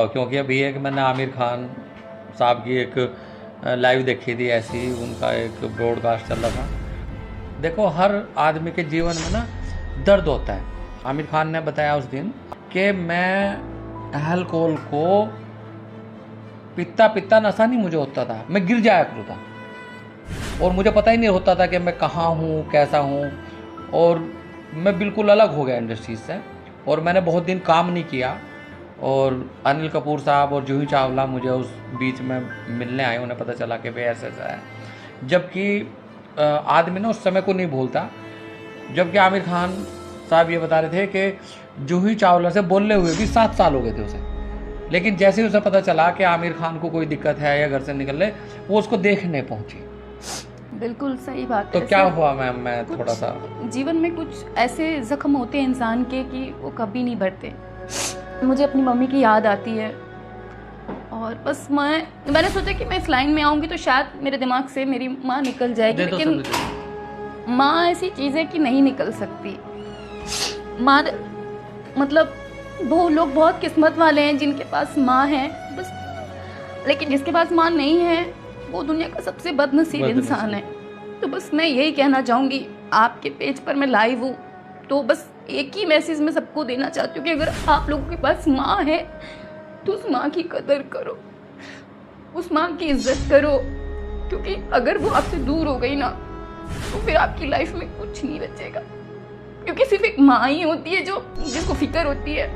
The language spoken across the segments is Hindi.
क्योंकि अभी एक मैंने आमिर खान साहब की एक लाइव देखी थी, ऐसी उनका एक ब्रॉडकास्ट चल रहा था। देखो, हर आदमी के जीवन में ना दर्द होता है। आमिर खान ने बताया उस दिन कि मैं अल्कोहल को पीता पीता नशा नहीं मुझे होता था, मैं गिर जाया करता था और मुझे पता ही नहीं होता था कि मैं कहाँ हूँ, कैसा हूँ, और मैं बिल्कुल अलग हो गया इंडस्ट्री से। और मैंने बहुत दिन काम नहीं किया और अनिल कपूर साहब और जूही चावला मुझे उस बीच में मिलने आए। उन्हें पता चला कि भाई ऐसा ऐसा है, जबकि आदमी ना उस समय को नहीं भूलता। जबकि आमिर खान साहब ये बता रहे थे कि जूही चावला से बोलने हुए भी 7 साल हो गए थे उसे, लेकिन जैसे ही उसे पता चला कि आमिर खान को कोई दिक्कत है या घर से निकल ले, वो उसको देखने पहुंची। बिल्कुल सही बात तो है। क्या हुआ मैम, मैं थोड़ा सा जीवन में कुछ ऐसे जख्म होते हैं इंसान के कि वो कभी नहीं भरते। मुझे अपनी मम्मी की याद आती है और बस मैंने सोचा कि मैं इस लाइन में आऊँगी तो शायद मेरे दिमाग से मेरी माँ निकल जाएगी, लेकिन माँ ऐसी चीज़ है कि नहीं निकल सकती। माँ मतलब वो लोग बहुत किस्मत वाले हैं जिनके पास माँ है बस, लेकिन जिसके पास माँ नहीं है वो दुनिया का सबसे बदनसीब इंसान है। तो बस मैं यही कहना चाहूँगी, आपके पेज पर मैं लाइव हूँ तो बस एक ही मैसेज मैं सबको देना चाहती हूँ कि अगर आप लोगों के पास माँ है तो उस माँ की कदर करो, उस माँ की इज्जत करो, क्योंकि अगर वो आपसे दूर हो गई ना तो फिर आपकी लाइफ में कुछ नहीं बचेगा। क्योंकि सिर्फ एक माँ ही होती है जो जिसको फिक्र होती है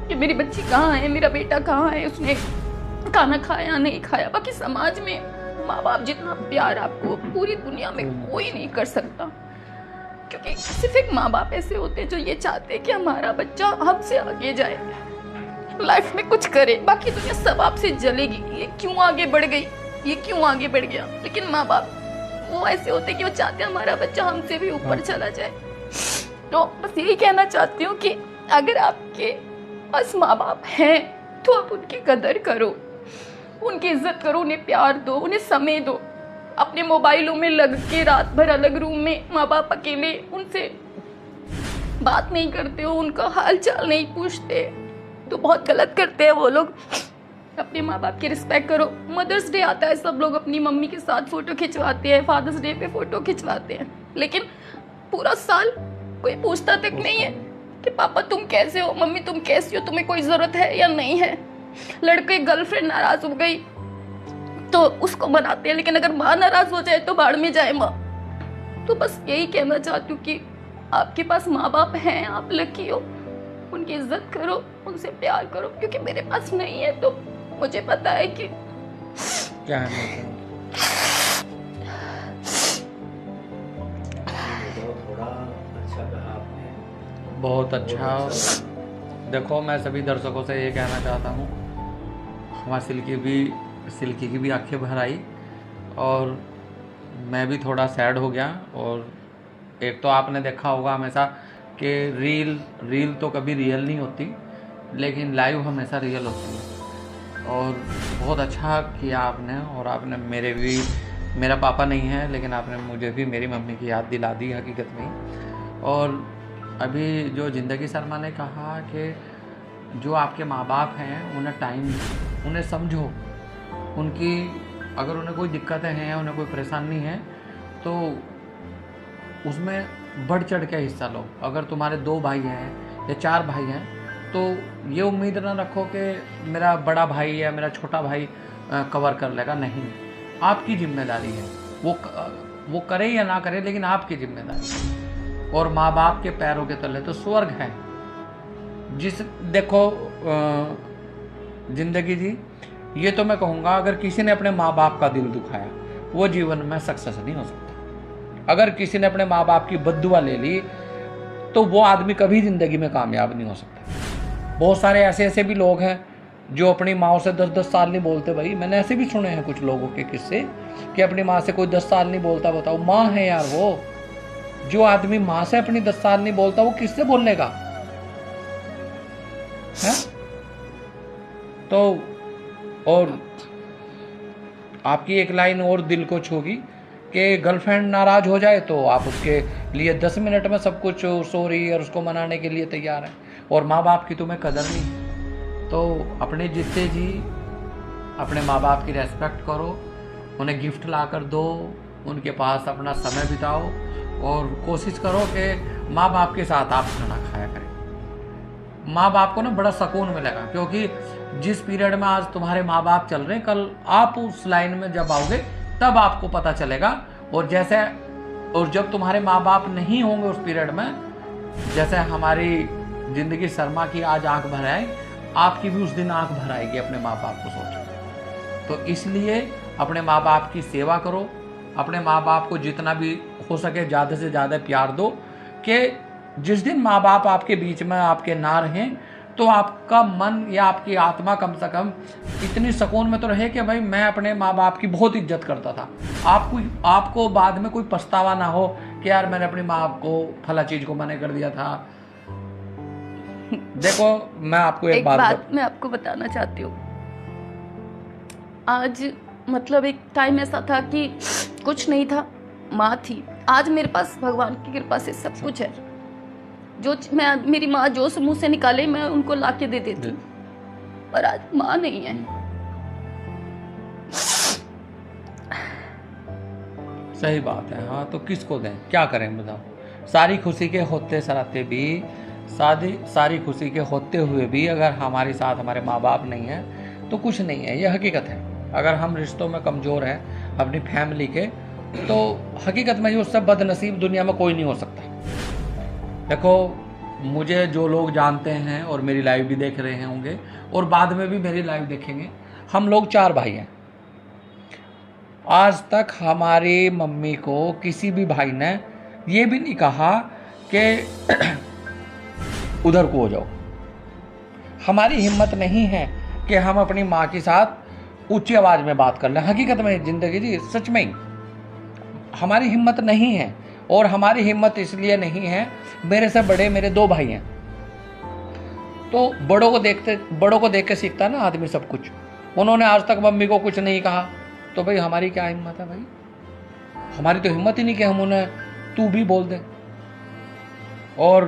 कि मेरी बच्ची कहाँ है, मेरा बेटा कहाँ है, उसने खाना खाया नहीं खाया। बाकी समाज में माँ बाप जितना प्यार आपको पूरी दुनिया में कोई नहीं कर सकता, क्योंकि सिर्फ एक माँ बाप ऐसे होते हैं जो ये चाहते हैं कि हमारा बच्चा हमसे आगे जाए, लाइफ में कुछ करे। बाकी दुनिया सब आपसे जलेगी, ये क्यों आगे बढ़ गई, ये क्यों आगे बढ़ गया, लेकिन माँ बाप वो ऐसे होते हैं कि वो चाहते हैं हमारा बच्चा हमसे भी ऊपर चला जाए। तो बस यही कहना चाहती हूँ कि अगर आपके पास माँ बाप हैं तो आप उनकी कदर करो, उनकी इज्जत करो, उन्हें प्यार दो, उन्हें समय दो। अपने मोबाइलों में लग के रात भर अलग रूम में माँ बाप अकेले, उनसे बात नहीं करते हो, उनका हाल चाल नहीं पूछते तो बहुत गलत करते हैं वो लोग। अपने माँ बाप की रिस्पेक्ट करो। मदर्स डे आता है, सब लोग अपनी मम्मी के साथ फ़ोटो खिंचवाते हैं, फादर्स डे पे फ़ोटो खिंचवाते हैं, लेकिन पूरा साल कोई पूछता तक नहीं है कि पापा तुम कैसे हो, मम्मी तुम कैसी हो, तुम्हें कोई ज़रूरत है या नहीं है। लड़के गर्लफ्रेंड नाराज हो गई तो उसको मनाते हैं, लेकिन अगर माँ नाराज हो जाए तो बाढ़ में जाए माँ। तो बस यही कहना चाहती हूँ कि आपके पास माँ बाप हैं, आप लकी हो, उनकी इज्जत करो, उनसे प्यार करो, क्योंकि मेरे पास नहीं है तो मुझे पता है कि क्या है। बहुत अच्छा। देखो, मैं सभी दर्शकों से ये कहना चाहता हूँ, हमारी सिल्की की भी आंखें भर आई और मैं भी थोड़ा सैड हो गया। और एक तो आपने देखा होगा हमेशा कि रील तो कभी रियल नहीं होती, लेकिन लाइव हमेशा रियल होती है। और बहुत अच्छा किया आपने, और आपने मेरा पापा नहीं है लेकिन आपने मुझे भी मेरी मम्मी की याद दिला दी हकीकत में। और अभी जो ज़िंदगी शर्मा ने कहा कि जो आपके माँ बाप हैं उन्हें टाइम, उन्हें समझो, उनकी अगर उन्हें कोई दिक्कतें हैं, उन्हें कोई परेशानी है तो उसमें बढ़ चढ़ के हिस्सा लो। अगर तुम्हारे 2 भाई हैं या 4 भाई हैं तो ये उम्मीद ना रखो कि मेरा बड़ा भाई या मेरा छोटा भाई कवर कर लेगा। नहीं, आपकी जिम्मेदारी है, वो करे या ना करे, लेकिन आपकी जिम्मेदारी है। और माँ बाप के पैरों के तले तो स्वर्ग है। देखो जिंदगी जी, ये तो मैं कहूँगा, अगर किसी ने अपने माँ बाप का दिल दुखाया वो जीवन में सक्सेस नहीं हो सकता। अगर किसी ने अपने माँ बाप की बद्दुआ ले ली तो वो आदमी कभी ज़िंदगी में कामयाब नहीं हो सकता। बहुत सारे ऐसे भी लोग हैं जो अपनी माँ से 10-10 साल नहीं बोलते। भाई मैंने ऐसे भी सुने हैं कुछ लोगों के किस्से कि अपनी माँ से कोई 10 साल नहीं बोलता। बताओ, माँ है यार वो। जो आदमी माँ से अपनी 10 साल नहीं बोलता वो किससे बोलेगा, है? तो और आपकी एक लाइन और दिल को छूगी कि गर्लफ्रेंड नाराज हो जाए तो आप उसके लिए 10 मिनट में सब कुछ सॉरी और उसको मनाने के लिए तैयार हैं, और माँ बाप की तुम्हें कदर नहीं है। तो अपने जीते जी अपने माँ बाप की रेस्पेक्ट करो, उन्हें गिफ्ट ला कर दो, उनके पास अपना समय बिताओ और कोशिश करो कि माँ बाप के साथ आप खाना खाया करें। माँ बाप को ना बड़ा सुकून मिलेगा, क्योंकि जिस पीरियड में आज तुम्हारे माँ बाप चल रहे हैं, कल आप उस लाइन में जब आओगे तब आपको पता चलेगा। और जब तुम्हारे माँ बाप नहीं होंगे उस पीरियड में, जैसे हमारी जिंदगी शर्मा की आज आंख भर आई, आपकी भी उस दिन आंख भर आएगी अपने माँ बाप को सोच। तो इसलिए अपने माँ बाप की सेवा करो, अपने माँ बाप को जितना भी हो सके ज़्यादा से ज़्यादा प्यार दो, कि जिस दिन माँ बाप आपके बीच में आपके ना रहें तो आपका मन या आपकी आत्मा कम से कम इतनी सुकून में तो रहे कि भाई मैं अपने माँ बाप की बहुत इज्जत करता था। आपको बाद में कोई पछतावा ना हो कि यार मैंने अपनी माँ को फला चीज़ को मना कर दिया था। देखो मैं आपको एक बात मैं आपको बताना चाहती हूँ। आज मतलब एक टाइम ऐसा था कि कुछ नहीं था, माँ थी। आज मेरे पास भगवान की कृपा से सब कुछ है। मेरी माँ जो मुंह से निकाले मैं उनको लाके दे देती हूँ, पर आज माँ नहीं है। सही बात है। हाँ तो किसको दें, क्या करें बताओ। सारी खुशी के होते सराते भी, सारी खुशी के होते हुए भी अगर हमारे साथ हमारे माँ बाप नहीं है तो कुछ नहीं है, यह हकीकत है। अगर हम रिश्तों में कमज़ोर हैं अपनी फैमिली के, तो हकीकत में उससे बदनसीब दुनिया में कोई नहीं हो सकता। देखो मुझे जो लोग जानते हैं और मेरी लाइव भी देख रहे होंगे और बाद में भी मेरी लाइव देखेंगे, हम लोग 4 भाई हैं। आज तक हमारी मम्मी को किसी भी भाई ने ये भी नहीं कहा कि उधर को हो जाओ। हमारी हिम्मत नहीं है कि हम अपनी माँ के साथ ऊंची आवाज़ में बात कर लें। हकीकत में ज़िंदगी जी सच में ही हमारी हिम्मत नहीं है। और हमारी हिम्मत इसलिए नहीं है, मेरे से बड़े मेरे 2 भाई हैं, तो बड़ों को देख के सीखता है ना आदमी सब कुछ। उन्होंने आज तक मम्मी को कुछ नहीं कहा, तो भाई हमारी क्या हिम्मत है भाई। हमारी तो हिम्मत ही नहीं कि हम उन्हें तू भी बोल दें। और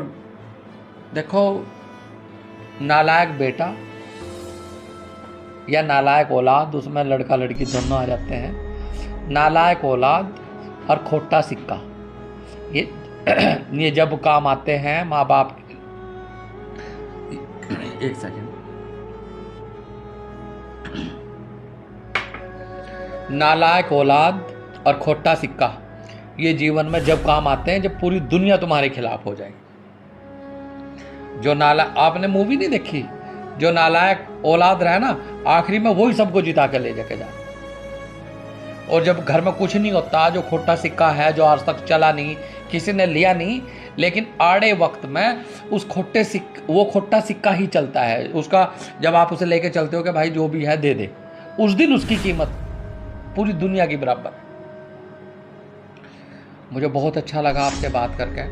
देखो नालायक बेटा या नालायक औलाद, उसमें लड़का लड़की दोनों आ जाते हैं। नालायक औलाद और खोटा सिक्का, ये जब काम आते हैं माँ बाप। एक सेकंड। नालायक औलाद और खोटा सिक्का ये जीवन में जब काम आते हैं, जब पूरी दुनिया तुम्हारे खिलाफ हो जाए। आपने मूवी नहीं देखी, जो नालायक औलाद रहे ना, आखिरी में वही सबको जिता के ले जाके जाए। और जब घर में कुछ नहीं होता, जो खोटा सिक्का है, जो आज तक चला नहीं, किसी ने लिया नहीं, लेकिन आड़े वक्त में वो खोटा सिक्का ही चलता है। उसका जब आप उसे लेके चलते हो कि भाई जो भी है दे दे, उस दिन उसकी कीमत पूरी दुनिया की बराबर है। मुझे बहुत अच्छा लगा आपसे बात करके,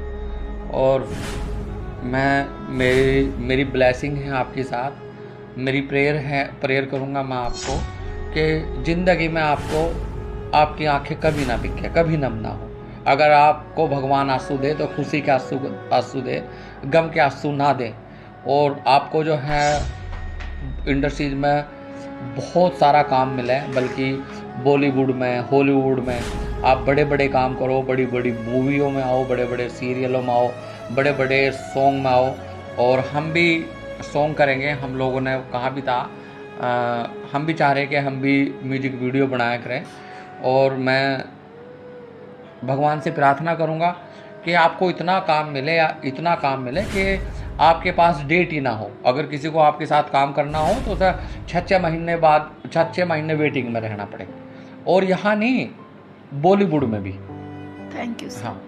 और मेरी ब्लेसिंग है आपके साथ। मेरी प्रेयर करूँगा मैं आपको कि ज़िंदगी में आपकी आंखें कभी ना बिके, कभी नम ना हो। अगर आपको भगवान आंसू दे तो खुशी के आंसू दे, गम के आंसू ना दे। और आपको जो है इंडस्ट्रीज में बहुत सारा काम मिला है, बल्कि बॉलीवुड में, हॉलीवुड में आप बड़े बड़े काम करो, बड़ी बड़ी मूवियों में आओ, बड़े बड़े सीरियलों में आओ, बड़े बड़े सॉन्ग में आओ। और हम भी सॉन्ग करेंगे। हम लोगों ने कहा भी था, हम भी चाह रहे कि हम भी म्यूजिक वीडियो बनाया करें। और मैं भगवान से प्रार्थना करूंगा कि आपको इतना काम मिले कि आपके पास डेट ही ना हो। अगर किसी को आपके साथ काम करना हो तो उसे 6 महीने वेटिंग में रहना पड़े। और यहाँ नहीं, बॉलीवुड में भी। Thank you sir. हाँ।